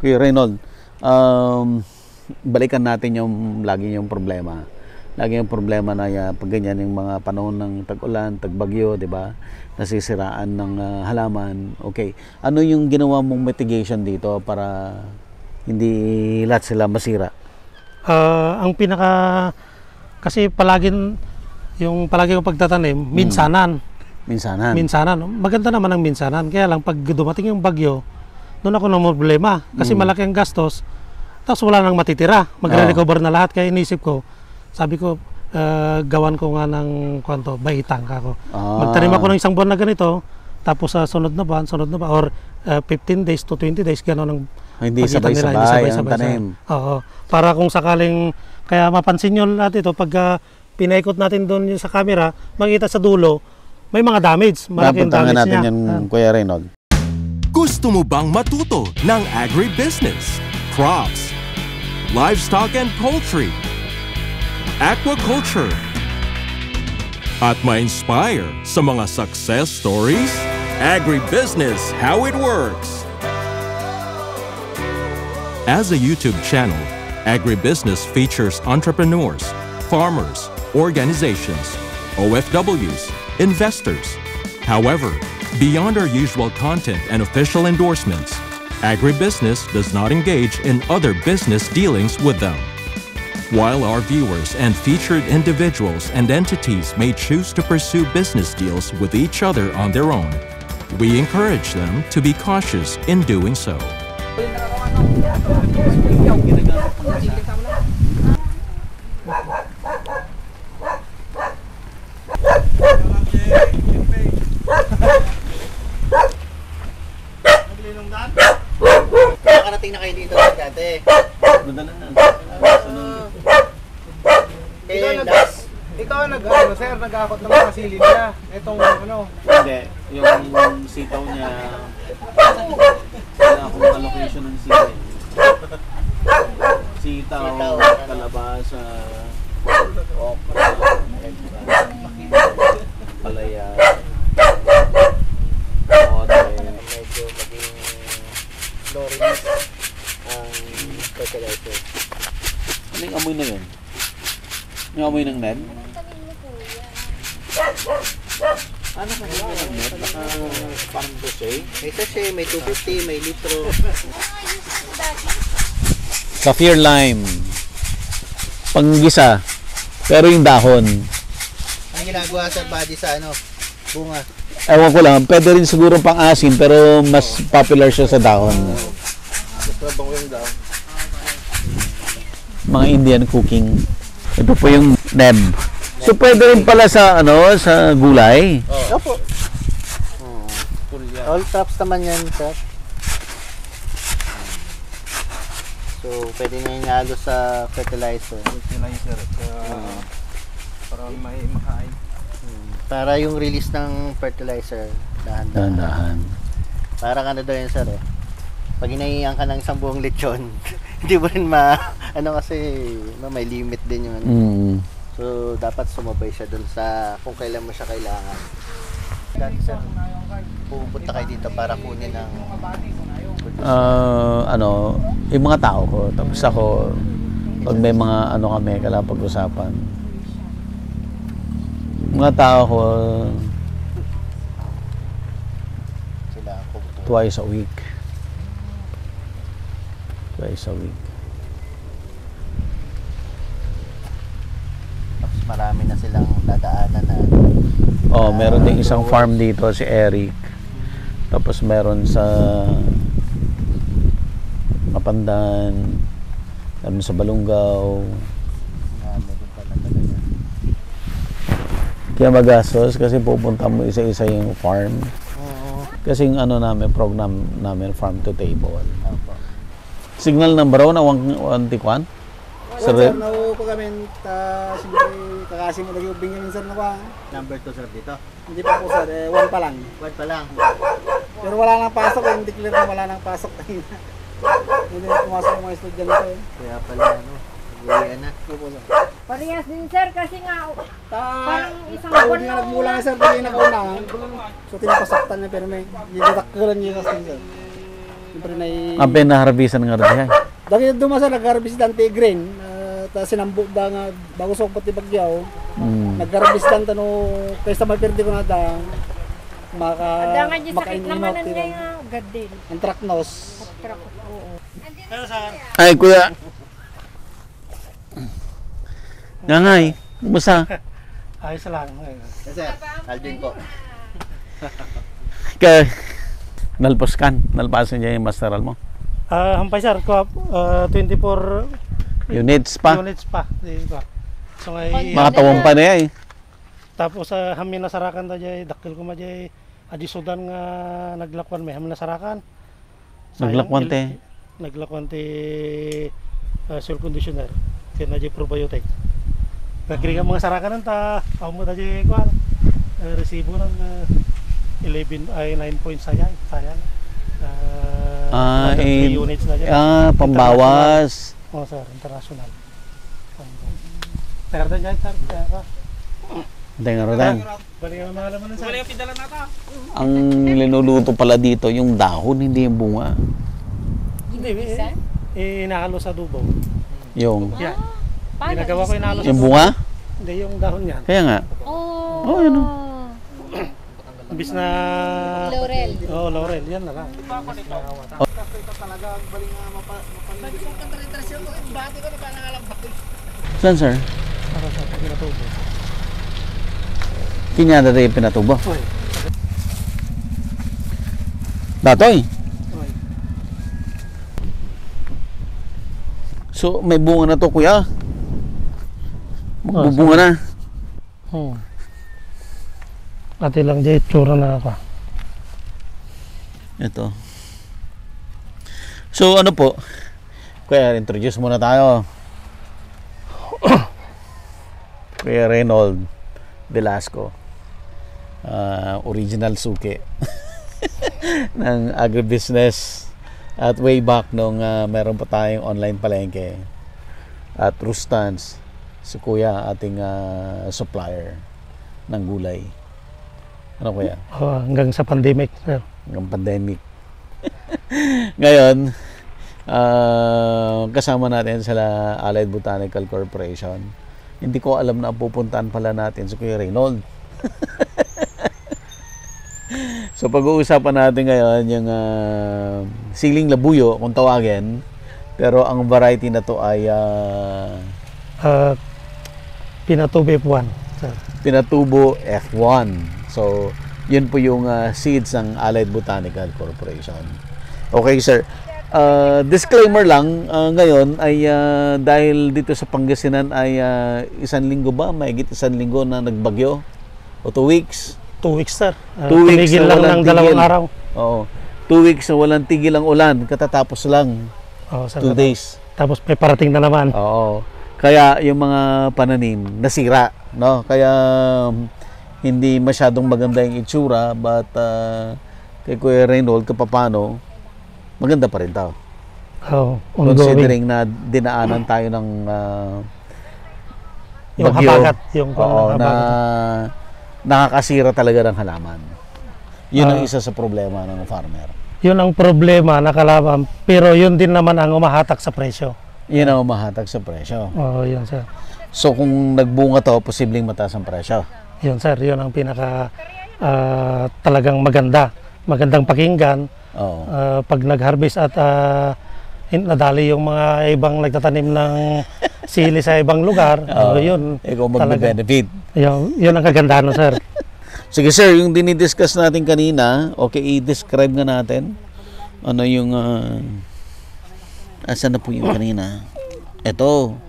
Kuya Reynold, balikan natin yung lagi yung problema. Lagi yung problema na pag ganyan yung mga panahon ng tag-ulan, tag-bagyo, di ba? Nasisiraan ng halaman. Okay. Ano yung ginawa mong mitigation dito para hindi lahat sila masira? Ang pinaka kasi palagi kong pagtatanim, minsanan. Minsanan. Maganda naman ang minsanan. Kaya lang pag dumating yung bagyo, doon ako ng problema kasi malaki ang gastos. Tapos wala nang matitira. Magre-recover na lahat. Kaya inisip ko, sabi ko, gawan ko nga ng baitang ako. Magtanim ako ng isang buwan na ganito, tapos sa sunod na buwan, or 15 days to 20 days, gano'n ang hindi sabay-sabay ang tanim. Oo. Para kung sakaling, kaya mapansin nyo lahat ito, pag pinaikot natin doon sa camera, makita sa dulo, may mga damage. Malaking damage natin niya. Yan, Kuya Reynold. Gusto mo bang matuto ng agribusiness, crops, livestock and poultry, aquaculture, at ma-inspire sa mga success stories? Agribusiness, how it works! As a YouTube channel, Agribusiness features entrepreneurs, farmers, organizations, OFWs, investors. However, beyond our usual content and official endorsements, Agribusiness does not engage in other business dealings with them. While our viewers and featured individuals and entities may choose to pursue business deals with each other on their own, we encourage them to be cautious in doing so. Nakarating na kayo dito dati. Madalan na. Ikaw nag-ano, sir, nag-akot ng mga sili niya. Itong ano. Hindi, yung sitaw niya, wala akong allocation ng sili. Sitaw, kalabasa, okra, palaya, Medyo maging Florence ang fertilizer. ano yung amoy na yun? Yung amoy ng net? Ano ka ng net? Parang dosay? May sachet, may 250, may litro. Kaffir lime. Panggisa. Pero yung dahon. Ang ginagawa sa body sa ano? Bunga. Ewan ko lang. Pwede rin siguro pang asin pero mas popular siya sa dahon. Mas mabango yung dahon. Mga Indian cooking. Ito po yung neb. So pwede rin pala sa sa gulay. Opo. All crops naman yan, sir. So, pwede na yung halo sa fertilizer. Fertilizer. Para may makain. Para yung release ng fertilizer, dahan-dahan. Dahan-dahan. Parang ano daw yan, sir, eh. Pag hinahiyan ka ng isang buong lechon, hindi mo rin kasi may limit din yung ano. So, dapat sumabay siya dun sa kung kailan mo siya kailangan. Dati, sir, pupunta kayo dito para kunin ang yung mga tao ko. Tapos ako, pag may mga kami, kailangan pag-usapan. Mga tao ko, sila twice a week. Tapos marami na silang dadaanan na. Meron ding isang farm dito, si Eric. Tapos meron sa Mapandan, meron sa Balungaw. Kaya magastos kasi pupunta mo isa-isa yung farm. Kasi yung program namin, farm to table. Signal number 1 na 1 Sir, naupo kami, siyempre kakasim mo nag-iubing kami, sir, Number 2, sir, dito? Hindi pa po, sir, 1 pa lang. 1 pa lang. Pero wala nang pasok, yung declare na wala nang pasok. Hindi na pumasok yung mga estudyante. Kaya pala, nag-uwian na. Opo, sir. Parehas din, sir, kasi nga parang isang buwan buwan na nagmula na, sir, hindi nakauna. So, tinapasaktan niya, pero may didakkulan niya kasi, sir. Siyempre na Ang pinaharbisan nga rin. dahil dumasa nag-harvest ng tigrin, tapos sinambo da nga bago sa pati bagyaw, nag-harvest ng tano kaysa mapirdi ko na da Adangan niya sakit makaininaw naman niya yung gadil. ang traknos. Oo. Ay, kuya. Ngangay, kumusta? Ayos lang. Yes, sir. Alvin po. Kaya, nalpasan niya yung masteral mo. Hampay sir, ko 24 Units pa. units pa. Di ba? So ngay Mga tawang pa na eh. tapos hamin na sarakan ta jay dakil ko ma jay adi sudan nga naglakwan may hamin na sarakan. Naglakwan te. Naglakwan te soil conditioner kaya na jay probiotic. Nagkiri ka mga sarakan ta amo ta jay kwan resibo ng 11 ay 9 points sayang. In, 3 units na dyan. pambawas. Oo sir, international. Terda dyan sir, kaya ka. Tingnan rin. Balik ang mga laman sir. Balik ang pidala nata. Ang linuluto pala dito, yung dahon, hindi yung bunga. Hindi, inahalo sa dubo. Yung, Yan. Ginagawa ko inahalo sa yung dubo. bunga? Hindi, yung dahon yan. Kaya nga. Oh. Oh, yun o. Imbis na... Laurel. Oo, laurel. Yan na lang. Saan, sir? Para sa pinatubo. Kinyada rin yung pinatubo. Oy. Datoy. Oy. So, may bunga na to, kuya. Magbubunga na. Ate lang dyan, tsura na ako. Ito. So, ano po? Kuya, introduce muna tayo. Kuya Reynold Velasco. Original suki ng agribusiness. At way back nung meron pa tayong online palengke at Rustans, si Kuya ating supplier ng gulay. Ano kuya? Hanggang sa pandemic, sir. Hanggang pandemic. Ngayon, kasama natin sa Allied Botanical Corporation. Hindi ko alam na pupuntahan pala natin si Kuya Reynold. So pag-uusapan natin ngayon yung siling labuyo kung tawagin, pero ang variety na to ay Pinatubo F1, sir. Pinatubo F1. So yun po yung seeds ng Allied Botanical Corporation. Okay sir, disclaimer lang, ngayon ay dahil dito sa Pangasinan ay 1 linggo ba? Mahigit 1 linggo na nagbagyo? O 2 weeks? 2 weeks, sir. 2 weeks Tumigil na lang walang ng 2 tigil. araw. Oo. 2 weeks na walang tigil ang ulan, katatapos lang. Oo, sir. 2 days. Tapos may parating na naman. Oo. Kaya yung mga pananim nasira, no? Kaya hindi masyadong maganda yung itsura, but kay Kuya Reynold kapapano maganda pa rin tao. Oh, ongoing. Considering na dinaanan tayo ng Yung bagyo. habagat. Yung Oo, na habagat. nakakasira talaga ng halaman. Yun ang Ah. isa sa problema ng farmer. Yun ang problema na kalaban. Pero yun din naman ang umahatak sa presyo. Yun ang umahatag sa presyo. Oo, yun, sir. So kung nagbunga to, posibleng mataas ang presyo. Yun, sir. Yun ang pinaka talagang maganda. Magandang pakinggan. Oo. Pag nag-harvest at nadali yung mga ibang nagtatanim ng sili sa ibang lugar. Yun. Ikaw talaga. magbe-benefit. Yun ang kagandahan, no, sir. Sige sir, yung dinidiscuss natin kanina, okay, i-describe nga natin. Ano yung, asan na po yung kanina? Ito.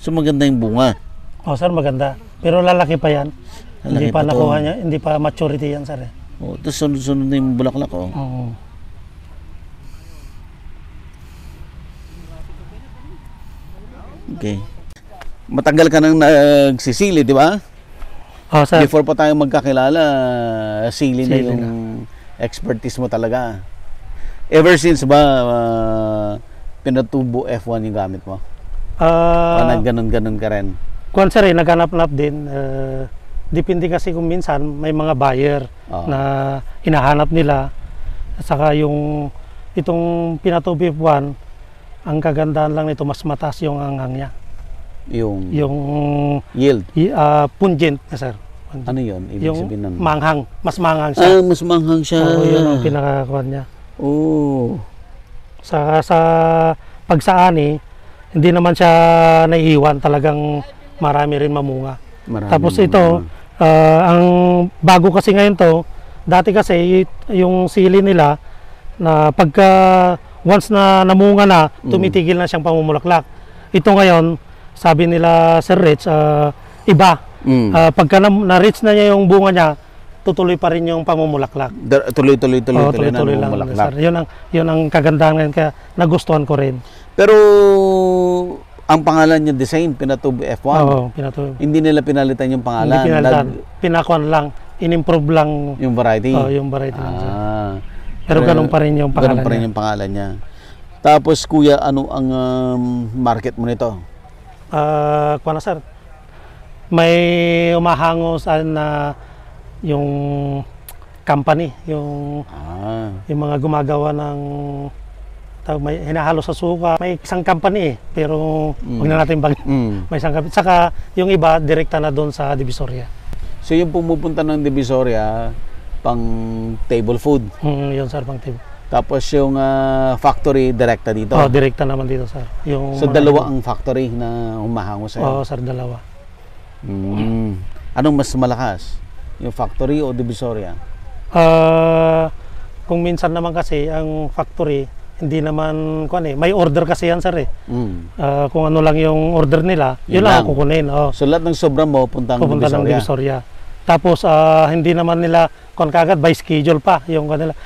So maganda yung bunga. Oh, sir, maganda. Pero lalaki pa yan. Hindi Lalaki pa pa to. nakuha niya, hindi pa maturity yan, sir. Oh, tapos sunod-sunod na yung bulaklak, oh. Oo. Okay. Matagal ka nang nagsisili, di ba? Oh, sir. Before pa tayo magkakilala, sili na Sili yung expertise mo talaga. Ever since ba, Pinatubo F1 yung gamit mo? O nagganon-ganon ka rin? Kung sir, naghanap-hanap din. depende kasi kung minsan may mga buyer na hinahanap nila. At saka itong Pinatubo F1, ang kagandahan lang nito, mas mataas yung anghang niya. Yung yield. Pungent na sir. Ano yun? Ibig Yung sabihin ng... manghang, mas manghang siya. mas manghang siya. Oo, yun ang pinakakuan niya. Oh. Sa pagsaani, hindi naman siya naiiwan, talagang marami rin mamunga. Tapos ito, ang bago kasi ngayon to, dati kasi yung sili nila, na pagka once na namunga na, tumitigil na siyang pamumulaklak. Ito ngayon, sabi nila Sir Rich, iba. Pagka na-reach na niya yung bunga niya, tutuloy pa rin yung pamumulaklak. Tuloy-tuloy lang. mamumulaklak. Sir. Yun ang kagandahan ngayon, kaya nagustuhan ko rin. Pero ang pangalan niya design, Pinatubo F1. Oo, Pinatubo. Hindi nila pinalitan yung pangalan. Hindi pinalitan. Pinakuan lang, in-improve lang yung variety. yung variety lang. Sir. Pero ganun pa rin yung pangalan ganun pa rin yung pangalan niya. Tapos kuya, ano ang market mo nito? Kuha na sir, may umahango sa na yung company, yung mga gumagawa ng may hinahalo sa suka. May isang company pero huwag na natin may isang company. Saka yung iba, direkta na doon sa Divisoria. So yung pumupunta ng Divisoria, pang table food? Yun sir, pang table. Tapos yung factory, direkta dito? Direkta naman dito sir. So dalawa ang factory na humahango sa'yo? Oo sir, dalawa. Anong mas malakas? Yung factory o Divisoria? Kung minsan naman kasi ang factory, hindi naman may order kasi yan sir eh. Kung ano lang yung order nila, yun lang kukunin. So lahat ng sobra mo pupunta ng Divisoria. Tapos hindi naman nila kagad by schedule pa yung kanila.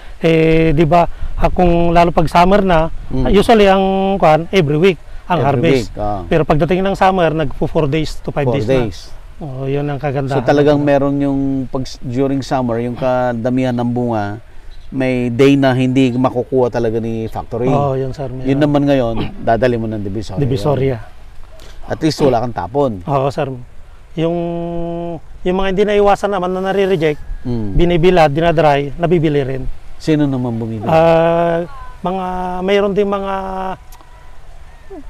Di ba kung lalo pag summer na, usually ang every week ang harvest. Pero pagdating ng summer, nagpo 4 days to 5 days na. Yun ang kagandahan. So talagang meron yung during summer, yung kadamihan ng bunga, may day na hindi makukuha talaga ni factory. Yun sir. Yun naman ngayon, dadali mo ng Divisoria. At least wala kang tapon. Oo sir. Yung mga hindi naiwasan naman na nare-reject, binibilad, dinadry, nabibili rin. Sino naman bumibili? Mayroon din mga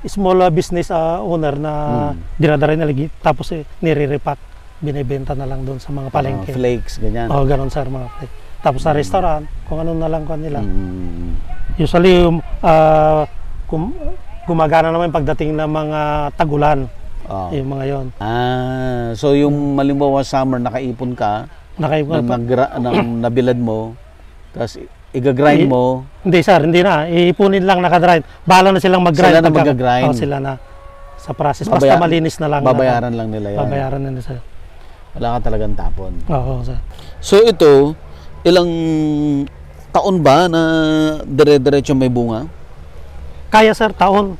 small business owner na dinadry na lagi, tapos nire-repack, binibenta na lang doon sa mga palengke. Flakes, ganyan. Ganon sir, mga flakes. Tapos sa restaurant, kung ano na lang nila. Usually, gumagana naman pagdating ng mga tagulan. Yung mga yon. So yung malimbawa summer nakaipon ka, nabilad mo, tapos igagrind mo. Hindi sir, hindi na. Iipunin lang nakagrind. Bahala na silang mag-grind. Sila na mag-grind. Sila na sa process. Basta malinis na lang. Babayaran lang nila yan. Babayaran na nila sir. Wala ka talagang tapon. Oo sir. So ito, ilang taon ba na dire-diretso may bunga? Kaya sir, taon.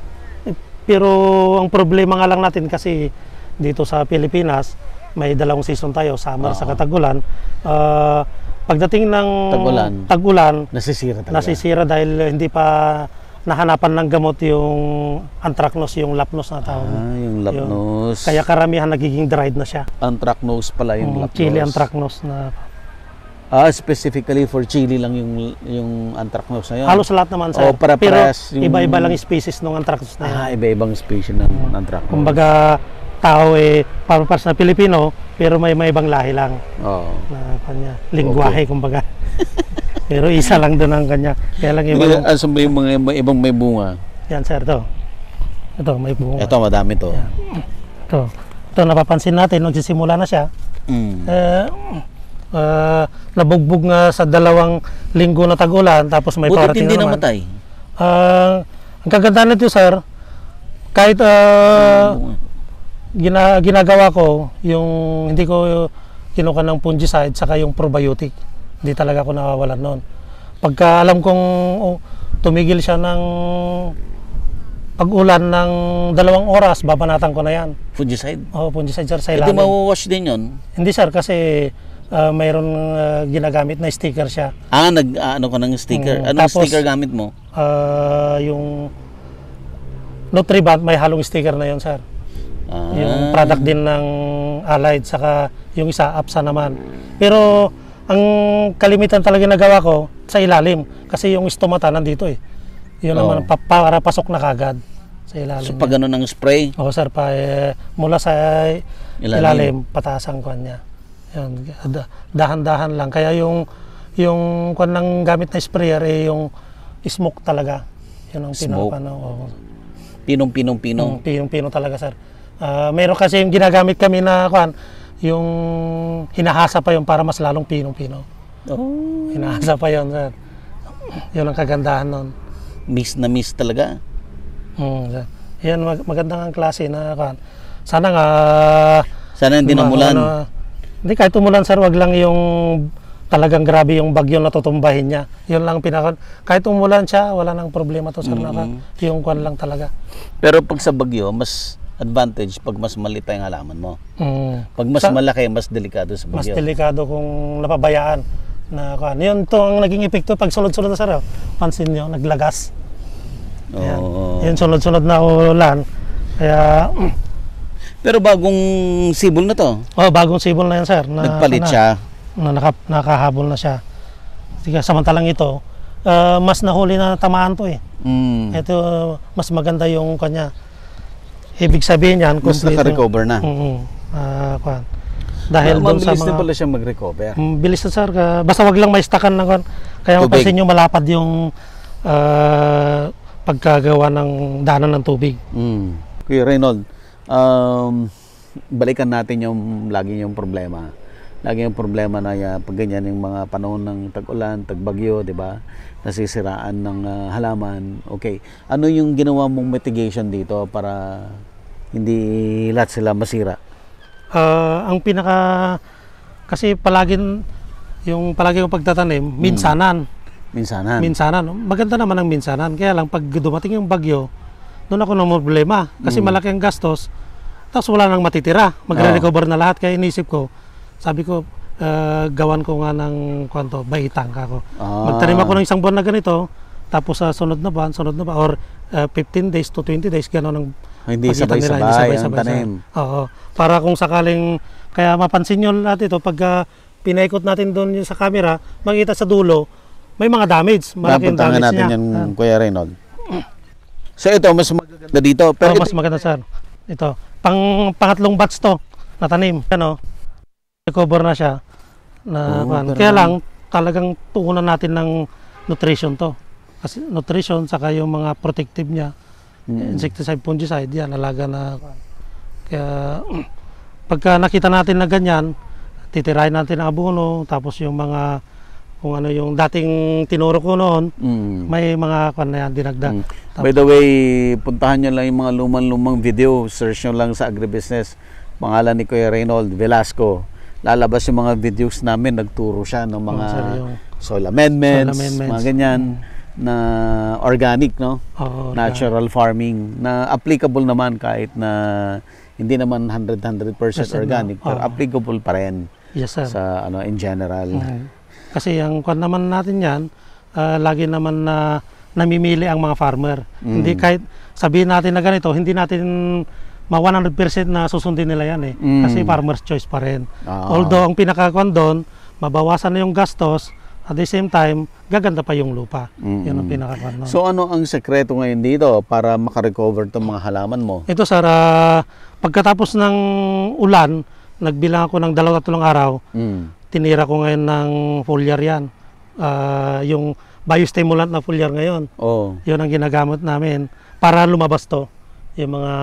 Pero ang problema nga lang natin kasi dito sa Pilipinas, may dalawang season tayo, summer sa katagulan. Pagdating ng tag-ulan, nasisira dahil hindi pa nahanapan ng gamot yung anthracnose, yung lapnos na tawag. Yung lapnos. Kaya karamihan nagiging dried na siya. Anthracnose pala yung lapnos. Chili anthracnose na. Specifically for chili lang yung anthracnose na yun? Halos lahat naman sir. Pero iba-iba lang yung species ng anthracnose na yun. Iba-ibang species ng anthracnose. Kumbaga, tao para sa Pilipino, pero may ibang lahi lang. Na kanya, lingwahe kumbaga. Pero isa lang doon ang kanya. Kaya lang iba. Asa ba yung mga ibang may bunga? Yan sir, ito. Ito, may bunga. Ito, madami to. Yan. Ito, napapansin natin, nagsisimula na siya. Nabugbog nga sa 2 linggo na tag-ulan, tapos may parating hindi naman. namatay? Ang kagandahan nito sir, kahit ginagawa ko, yung hindi ko kinuha ng fungicide saka yung probiotic, hindi talaga ako nawawalan noon. Pagka alam kong tumigil siya ng pag-ulan ng 2 oras, babanatan ko na yan. Fungicide? Fungicide sir, sa ilalim. Hindi mawawash din yun? Hindi sir, kasi mayroon ginagamit na sticker siya. Ano ka ng sticker? Anong tapos, sticker gamit mo? Yung Nutriband, may halong sticker na yon sir. Yung product din ng Allied, saka yung isa APSA naman. Pero ang kalimitan talaga nagawa ko sa ilalim kasi yung stomata nandito eh. Yun naman para pasok na kagad sa ilalim. So pag ganun ang spray? Oo sir, mula sa ilalim pataas ang kwan niya. Yun, dahan-dahan lang. Kaya yung kwan ng gamit na sprayer eh yung smoke talaga. Yun ang pinapano. Pinong-pinong-pinong? Pinong-pinong talaga sir. Meron kasi yung ginagamit kami na kwan, yung hinahasa pa yun para mas lalong pinong-pino. Oh. Hinahasa pa yun sir. Yun ang kagandahan nun. Miss na miss talaga? Sir. Yan, magandang ang klase na kwan. Sana nga... Sana hindi namulan. Hindi, kahit umulan sir, wag lang yung talagang grabe yung bagyo na tutumbahin niya. Yun lang kahit umulan siya, wala nang problema to sir. Yung kwan lang talaga. Pero pag sa bagyo, mas advantage pag mas maliit pa yung halaman mo. Pag mas malaki, mas delikado sa bagyo. Mas delikado kung napabayaan. Na kwan. Yun to ang naging epekto pag sunod-sunod na sir. Pansin nyo, naglagas. Yun sunod-sunod na ulan. Kaya... Pero bagong sibol na to? Bagong sibol na yan sir. Nagpalit siya? Nakahabol na siya. Samantalang ito, mas nahuli na tamaan to eh. Ito, mas maganda yung kanya. Ibig sabihin yan, mas naka-recover na. Dahil doon sa mabilis din pala siya mag-recover. Bilis na sir. Basta wag lang maistakan ng kaya mapansin nyo malapad yung pagkagawa ng daanan ng tubig. Kuya Reynold, balikan natin yung lagi yung problema. Lagi yung problema na pag ganyan yung mga panahon ng tag-ulan, tag-bagyo, di ba? Nasisiraan ng halaman. Okay. Ano yung ginawa mong mitigation dito para hindi lahat sila masira? Ang kasi palagi yung pagtatanim, minsanan. Maganda naman ang minsanan. Kaya lang pag dumating yung bagyo, doon ako ng problema. Kasi malaki ang gastos, tapos wala nang matitira. Magre-recover na lahat. Kaya inisip ko, sabi ko, gawan ko nga ng baitang ako. Magtanim ako ng isang buwan na ganito, tapos sa sunod na buwan, or 15 days to 20 days, gano'n ang hindi sabay-sabay ang tanim. Oo. Para kung sakaling, kaya mapansin nyo natin ito, pag pinaikot natin doon sa camera, makita sa dulo, may mga damage. Malaking damage natin niya. Yan, Kuya Reynold. So ito, mas maganda dito. Pero mas maganda sir. Ito, pangatlong batch to, natanim. Recover na siya. Kaya lang, talagang tuunan natin ng nutrition to. Kasi nutrition, saka yung mga protective niya, insecticide, fungicide, yan, alaga na. Kaya, pagka nakita natin na ganyan, titirahin natin ang abono, tapos yung mga, kung ano yung dating tinuro ko noon, may mga na yan, dinagdag. By the way, puntahan nyo lang yung mga lumang video, search nyo lang sa agribusiness, pangalan ni Kuya Reynold Velasco. Lalabas yung mga videos namin, nagturo siya ng mga soil amendments, mga ganyan na organic, no? Natural farming na applicable naman kahit na hindi naman 100% organic, pero applicable pa rin. Yes, sir. Sa in general. Kasi ang kwan naman natin yan, lagi naman na namimili ang mga farmer. Hindi kahit sabihin natin na ganito, hindi natin 100% na susundin nila yan eh. Kasi farmer's choice pa rin. Although ang pinakakwan doon, mabawasan na yung gastos, at the same time, gaganda pa yung lupa. Yan ang pinakakwan doon. So ano ang sekreto ngayon dito para makarecover itong mga halaman mo? Ito sir, pagkatapos ng ulan, nagbilang ako ng 2-3 araw, tinira ko ngayon ng foliar yan. Yung biostimulant na foliar ngayon. Yun ang ginagamit namin para lumabas to. Yung mga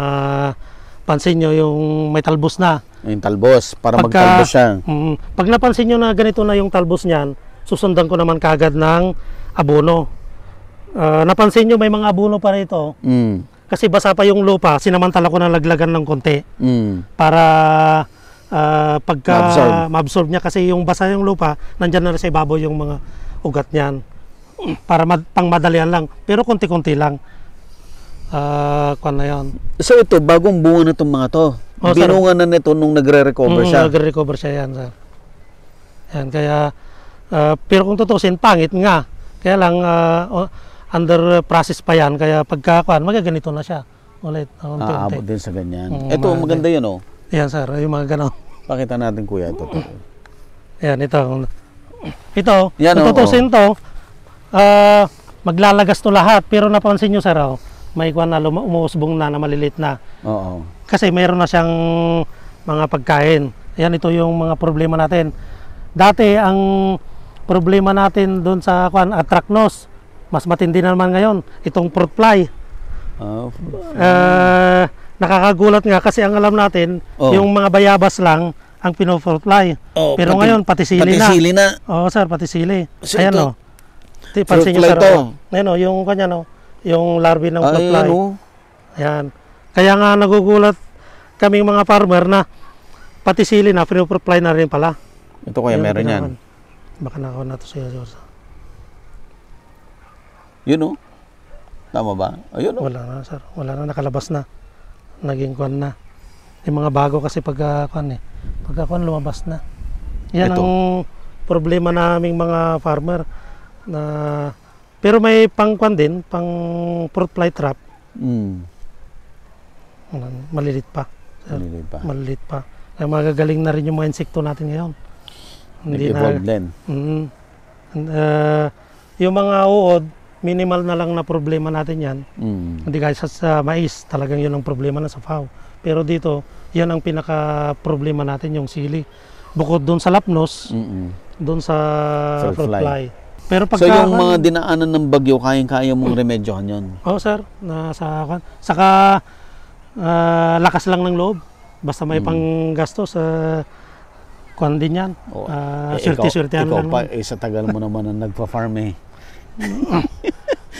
pansin nyo, yung may talbos na. Yung talbos, para magtalbos siya. Pag napansin nyo na ganito na yung talbos niyan, susundan ko naman kagad ng abono. Napansin nyo may mga abono pa rito. Kasi basa pa yung lupa, sinamantala ko na laglagan ng konti. Para pagka ma-absorb niya, kasi yung basa yung lupa, nandyan na sa ibabaw yung mga ugat niyan. Para pangmadalian lang. Pero konti-konti lang. Kwan na yan. So ito, bagong bunga na itong mga to. Binunga na nito nung nagre-recover siya. Nagre-recover siya yan, sir. Yan, kaya, pero kung tutusin, pangit nga. Kaya lang, under process pa yan. Kaya pagka, magaganito na siya. Ulit, aabot din sa ganyan. Ito, maganda yun, oh. Yan, sir, yung mga ganon. Pakita natin kuya ito. Ayan, ito. Ito, Yan, kung tutusin to, maglalagas to lahat. Pero napansin nyo, sir, may kwan na umuusbong na malilit na. Oo. Kasi mayroon na siyang mga pagkain. Ayan, ito yung mga problema natin. Dati, ang problema natin doon sa kwan, Anthracnose, mas matindi na naman ngayon. Itong fruit fly. Nakakagulat nga kasi ang alam natin, yung mga bayabas lang ang pino-fruit fly. Pero ngayon, pati sili na. Oo, sir, pati sili. So, ayan, ito, pansin nyo, fruit sir. fly to. Ayan, yung kanya, yung larvae ng fruit fly. Ayan, Ayan. Kaya nga nagugulat kaming mga farmer na pati sili na, pino-fruit fly na rin pala. Ito kuya, meron yan. Baka nakaw na ito siya. Yun Tama ba? Ayun Wala na, sir. Wala na, nakalabas na. Naging kwan na. Yung mga bago kasi pagka kwan lumabas na. Yan Ito. ang problema naming mga farmer. Pero may pang kwan din, pang fruit fly trap. Malilit pa. Sir. Malilit pa. Kaya magagaling na rin yung mga insekto natin ngayon. Nag-evolve din. Yung mga uod, minimal na lang na problema natin yan. Hindi kaya sa mais, talagang yun ang problema na sa FAO. Pero dito, yan ang pinaka-problema natin, yung sili. Bukod doon sa lapnos, doon sa fruit fly. Pero So yung mga dinaanan ng bagyo, kayang-kaya mong remedyohan yun? Oo, sir. Saka lakas lang ng loob. Basta may panggasto sa kwan din yan. Swerte-swertehan lang. Ikaw pa, sa tagal mo naman ang nagpa-farm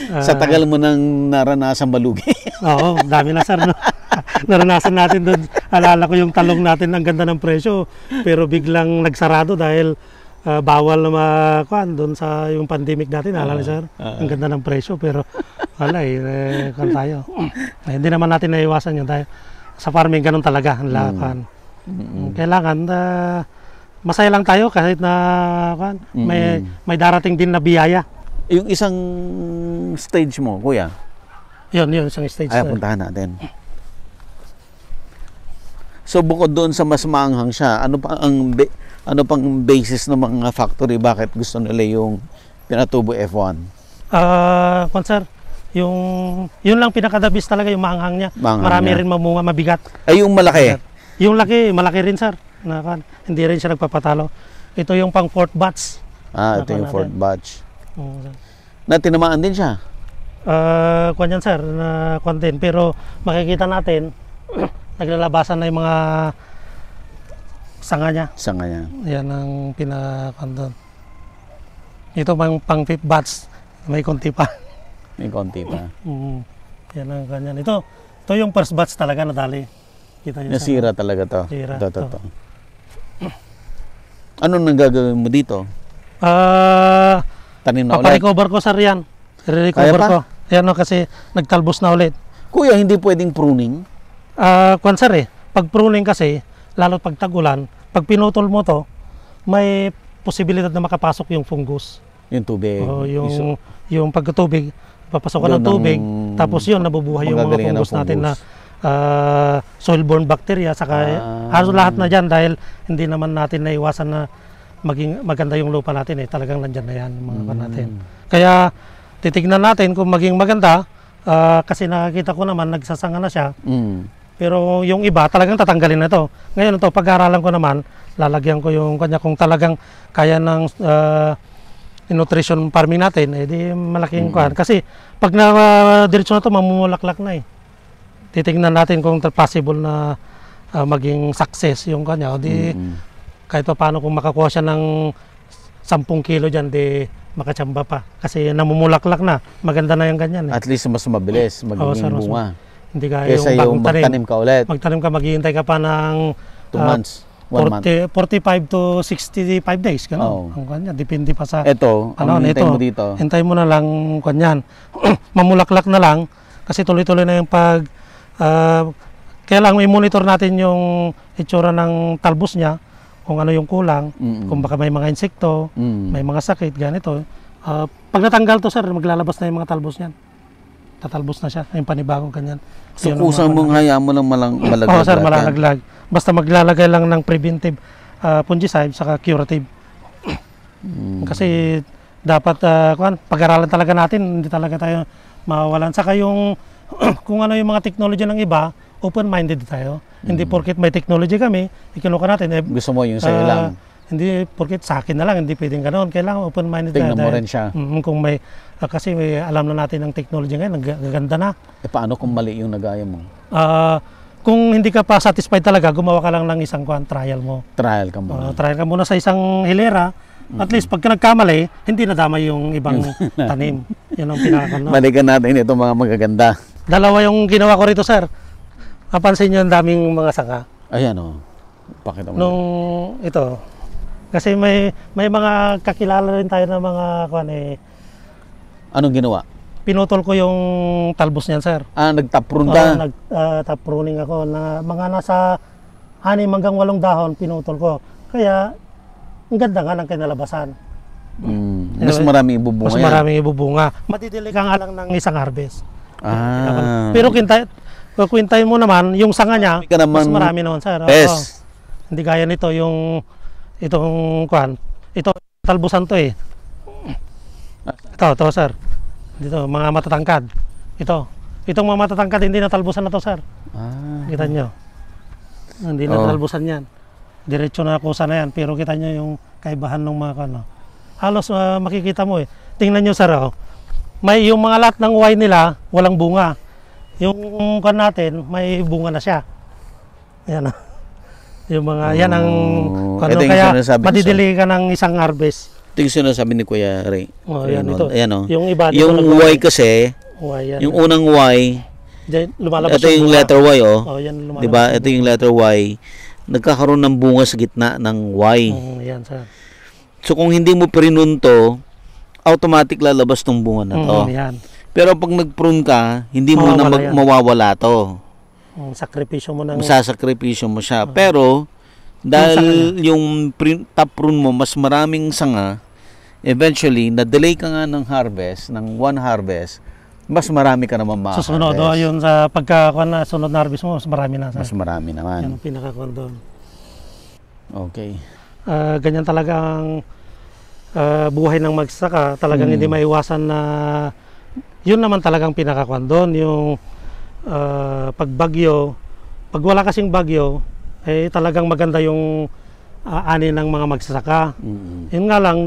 sa tagal mo nang naranasan malugi. Oo, dami na, sir. Naranasan natin doon. Alala ko yung talong natin, ang ganda ng presyo. Pero biglang nagsarado dahil bawal na makuan doon sa yung pandemic natin. Alala, sir. Ang ganda ng presyo. Pero wala kung tayo. Hindi naman natin naiwasan yun. Dahil sa farming, ganun talaga ang lakan. Kailangan masaya lang tayo kahit na may darating din na biyaya. Yung isang stage mo, kuya? Yun, isang stage. Ay, puntahan natin. So bukod doon sa mas maanghang siya, ano pang basis ng mga factory bakit gusto nila yung pinatubo F1? Sir, yun lang pinakadabis talaga yung maanghang niya. Marami rin mamunga, mabigat. Ay, yung malaki? Yung malaki rin, sir. Hindi rin siya nagpapatalo. Ito yung pang fourth batch. Ito yung fourth batch. Na tinamaan din siya? Yan, sir, na din. Pero makikita natin, naglalabasan na yung mga sanga niya. Yan ang pinakandon. Ito pang fifth batch, may konti pa. Yan ang ganyan. Ito yung first batch talaga nadali. Kita niyo. Nasira talaga to. Sira. Ito. Ano nang gagawin mo dito? Tanim na ulit? Paparecover ko, sir, yan. Re-recover ko. Yan kasi nagtalbos na ulit. Kuya, hindi pwedeng pruning? Sir, pag pruning kasi, lalo pag tag-ulan, pag pinutol mo to, may posibilidad na makapasok yung fungus. Yung tubig. Yung pagkatubig, papasok ka ng tubig, tapos yun, nabubuhay yung mga fungus natin na soil-borne bacteria, saka halos lahat na dyan dahil hindi naman natin naiwasan na maging maganda yung lupa natin talagang nandyan na yan yung mga natin. Kaya titignan natin kung maging maganda, kasi nakakita ko naman nagsasanga na siya. Pero yung iba talagang tatanggalin na ito. Ngayon ito, pag-aaralan ko naman, lalagyan ko yung kanya kung talagang kaya ng nutrition farming natin, di malaking kuhan. Kasi pag na-diretso na ito, mamumulaklak na titignan natin kung possible na maging success yung kanya. O di kahit pa paano kung makakuha siya ng 10 kilo dyan, di makatsamba pa. Kasi namumulaklak na, maganda na yung ganyan. At least mas mabilis magiging bunga. Hindi ka kesa yung magtanim ka ulit. Magtanim ka, maghihintay ka pa ng 2 months. 1 month. 45 to 65 days. Ganun. Ang kanya, depende pa sa... Ito, ang hintay mo dito. Hintay mo na lang kanyan. Mamulaklak na lang kasi tuloy-tuloy na yung kaya lang may monitor natin yung itsura ng talbos niya, kung ano yung kulang, kung baka may mga insekto, may mga sakit, ganito. Pag natanggal to, sir, maglalabas na yung mga talbos niyan. tatalbos na siya, yung panibagong ganyan. So Yun ang kusang mga- mong hayaan mo lang malaglag. Oo sir, lahat yan. malalaglag. Basta maglalagay lang ng preventive fungicide saka curative. Kasi dapat pag-aralan talaga natin, hindi talaga tayo mawawalan. Saka yung kung ano yung mga technology ng iba, open-minded tayo. Hindi porket may technology kami, ikinuha natin. Gusto mo yung sa'yo lang. Hindi porket sa akin na lang, hindi pwedeng ganoon. Kailangan open-minded tayo. Tingnan mo rin siya. Kung may, kasi may, alam na natin ng technology ngayon, nagaganda na. Paano kung mali yung nagaya mo? Kung hindi ka pa satisfied talaga, gumawa ka lang ng isang trial mo. Trial ka muna. Trial ka muna sa isang hilera. At least pagka nagkamali, hindi nadama yung ibang tanim. Yan ang pinaka. Balikan natin itong mga magaganda. Dalawa yung ginawa ko rito, sir. Mapansin nyo ang daming mga sanga. Ayan o. Pakita mo. Nung ito. Kasi may mga kakilala rin tayo ng mga Anong ginawa? pinutol ko yung talbos niyan, sir. Nagtaprun ka? Nag-top pruning ako na mga nasa 6 hanggang 8 dahon pinutol ko. Kaya ang ganda nga ng kinalabasan. Mas marami ibubunga Mas yan. maraming ibubunga. Madidili ka nga lang ng isang harvest. Pero Pero kwintahin mo naman, yung sanga niya, Ka naman- mas marami naman, sir. Oo. Yes. Hindi gaya nito, itong ito, talbusan to eh. Ito, sir. Dito, mga matatangkad. Itong mga matatangkad, hindi na talbusan na to, sir. Kita nyo. Hindi na talbusan yan. Diretso na kusa na yan. Pero kita nyo yung kaibahan ng mga halos makikita mo eh. Tingnan nyo, sir. May yung mga lahat ng Y nila, walang bunga. Yung natin, may bunga na siya. Yan. Yung mga, yan ang Ito yung kaya sinasabi ko madidili ka ng isang harvest. Ito yung sinasabi ni Kuya Ray. Yan ito. Ayan o. Yung iba dito Yung Y kasi, Y, yan. yung unang Y, Diyan, lumalabas ito yung bunga. letter Y Yan, lumalabas. Diba? Ito yung letter Y. Nagkakaroon ng bunga sa gitna ng Y. Yan, sir. So kung hindi mo prinunto, automatic lalabas tong bunga na to. Yan. Pero pag nag-prune ka, hindi mo na Mawawala yan. mawawala to. Sakripisyo mo ng Masasakripisyo mo siya. Pero dahil yung top prune mo mas maraming sanga, eventually na-delay ka nga ng harvest, ng one harvest, mas marami ka naman ma-harvest. susunod. Yun sa pagkakuan na sunod na harvest mo, mas marami na. Mas marami Yan naman. ang pinakakuan doon. Okay. Ganyan talagang buhay ng magsaka. Talagang hindi maiwasan na yun naman talagang pinakakuan doon. Yung pagbagyo, pag wala kasing bagyo, talagang maganda yung ani ng mga magsasaka. Yun nga lang,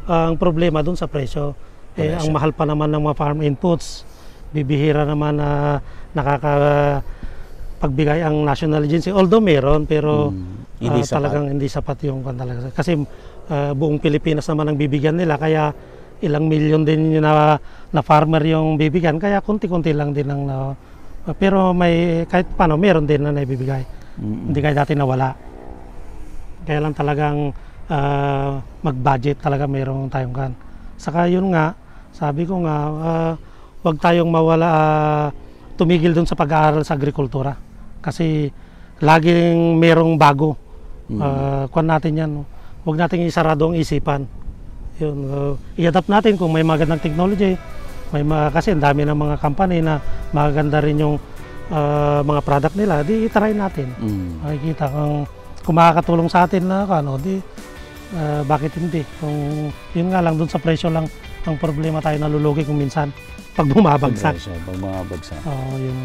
ang problema doon sa presyo. Ang mahal pa naman ng mga farm inputs. Bibihira naman na nakakapagbigay ang national agency. Although meron, pero Hindi sapat. talagang hindi sapat yung talaga. Kasi buong Pilipinas naman ang bibigyan nila. Kaya ilang milyon din yung na farmer yung bibigyan. Kaya konti-konti lang din ang pero may kahit paano meron din na naibibigay. Hindi kaya dati nawala. Kaya lang talagang mag-budget talaga meron tayong kan. Saka yun nga, sabi ko nga, huwag tayong tumigil dun sa pag-aaral sa agrikultura. Kasi laging merong bago. Kuwan natin yan. Huwag natin isarado ang isipan. Yun, i-adapt natin kung may magandang technology. Kasi ang dami ng mga company na maganda rin yung mga product nila, di try natin. Makikita kung makakatulong sa atin na bakit hindi? Kung yun nga lang, dun sa presyo lang ang problema tayo nalulugi kung minsan pag bumabagsak. Pag bumabagsak. Yun.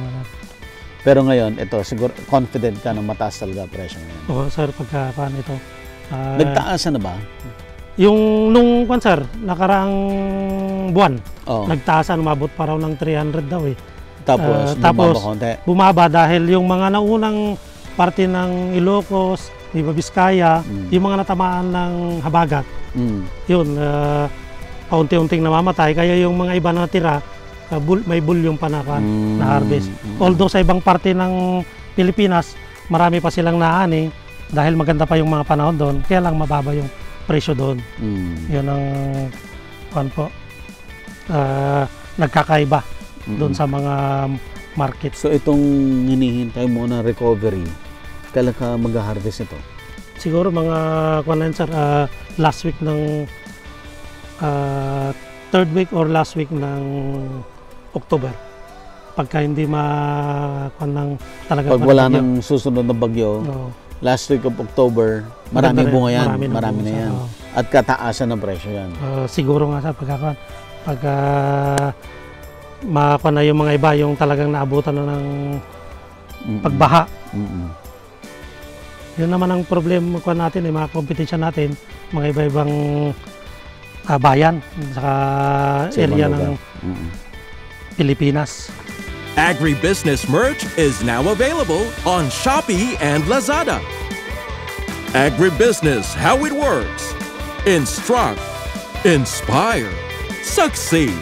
Pero ngayon, ito, siguro confident ka na mataas talaga presyo ngayon. Oo, sir, pagka paano ito. Nagtaasan na ba? Yung nung sir, nakaraang buwan, Oo. nagtaasan, umabot pa raw ng 300 daw eh. Tapos tapos bumaba konti. bumaba dahil yung mga naunang parte ng Ilocos, Nueva Vizcaya, yung mga natamaan ng habagat, yun, paunti-unting namamatay. Kaya yung mga iba na tira, may bulyong pa na harvest. Although sa ibang parte ng Pilipinas, marami pa silang naani dahil maganda pa yung mga panahon doon, kaya lang mababa yung presyo doon. Yun ang nagkakaiba doon sa mga market. So itong hinihintay mo na recovery, kailan ka mag-harvest ito? Siguro mga sir, last week ng third week or last week ng October. pagka hindi ng talaga Pag wala nang susunod na bagyo, last week of October, marami bunga yan. Marami na yan. At kataasan ng presyo yan. Siguro nga sa pagka makakuha na yung mga iba, yung talagang naabutan na ng pagbaha. Yun naman ang problema ko natin, mga competition natin, mga iba-ibang bayan, saka area ng Pilipinas. Agribusiness merch is now available on Shopee and Lazada. Agribusiness, how it works. Instruct, inspire, succeed.